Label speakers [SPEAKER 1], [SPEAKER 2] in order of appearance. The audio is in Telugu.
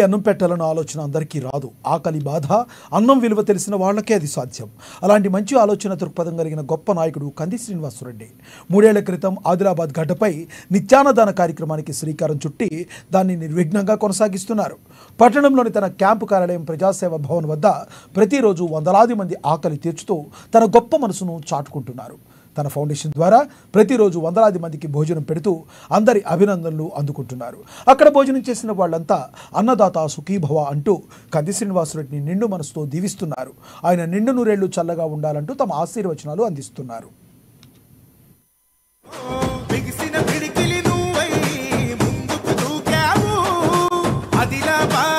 [SPEAKER 1] అన్నం పెట్టాలన్న ఆలోచన అందరికీ రాదు. ఆకలి బాధ, అన్నం విలువ తెలిసిన వాళ్ళకే అది సాధ్యం. అలాంటి మంచి ఆలోచన దృక్పథం కలిగిన గొప్ప నాయకుడు కంది శ్రీనివాసరెడ్డి. 3 ఏళ్ల క్రితం ఆదిలాబాద్ గడ్డపై నిత్యాన్నదాన కార్యక్రమానికి శ్రీకారం చుట్టి దాన్ని నిర్విఘ్నంగా కొనసాగిస్తున్నారు. పట్టణంలోని తన క్యాంపు కార్యాలయం ప్రజాసేవ భవన్ వద్ద ప్రతిరోజు వందలాది మంది ఆకలి తీర్చుతూ తన గొప్ప మనసును చాటుకుంటున్నారు. తన ఫౌండేషన్ ద్వారా ప్రతిరోజు వందలాది మందికి భోజనం పెడుతూ అందరి అభినందనలు అందుకుంటున్నారు. అక్కడ భోజనం చేసిన వాళ్ళంతా అన్నదాత సుఖీభవ అంటూ కంది శ్రీనివాసరెడ్డిని నిండు మనసుతో దీవిస్తున్నారు. ఆయన నిండు నూరేళ్లు చల్లగా ఉండాలంటూ తమ ఆశీర్వచనాలు అందిస్తున్నారు.
[SPEAKER 2] బిగిసిన పిడికిలి నువ్వై ముందుకు దూకావు ఆదిలాబాద్